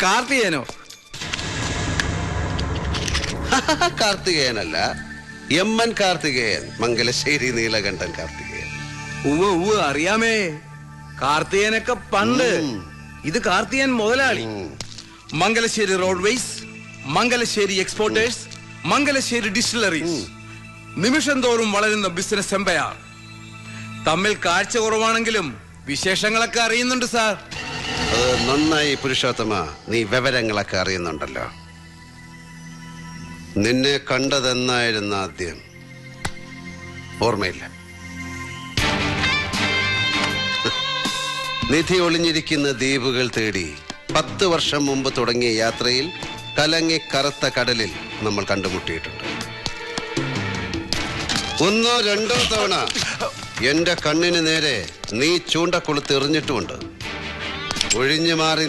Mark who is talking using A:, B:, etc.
A: കാർത്തികേയനോ?
B: കാർത്തികേയനല്ല, എമ്മൻ കാർത്തികേയൻ, മംഗലശ്ശേരി നീലകണ്ഠൻ കാർത്തികേയൻ.
A: ഉവ്വ് അറിയാമേ. കാർത്തികേയനൊക്കെ പണ്ട്. ഇത് കാർത്തികേയൻ മുതലാളി. Mangalassery roadways, Mangalassery exporters, Mangalassery distilleries. നിമിഷം തോറും വളരുന്ന ബിസിനസ് എംപയർ. തമ്മിൽ കാഴ്ച കുറവാണെങ്കിലും വിശേഷങ്ങളൊക്കെ അറിയുന്നുണ്ട് സാർ.
B: അത് നന്നായി പുരുഷോത്തമ, നീ വിവരങ്ങളൊക്കെ അറിയുന്നുണ്ടല്ലോ. നിന്നെ കണ്ടതെന്നായിരുന്നു ആദ്യം? ഓർമ്മയില്ല. നിധി ഒളിഞ്ഞിരിക്കുന്ന ദ്വീപുകൾ തേടി 10 വർഷം മുമ്പ് തുടങ്ങിയ യാത്രയിൽ കലങ്ങി കറുത്ത കടലിൽ നമ്മൾ കണ്ടുമുട്ടിയിട്ടുണ്ട്. 1 2 തവണ എന്റെ കണ്ണിന് നേരെ നീ ചൂണ്ടക്കൊളുത്ത് എറിഞ്ഞിട്ടുമുണ്ട്. ഒഴിഞ്ഞു മാറി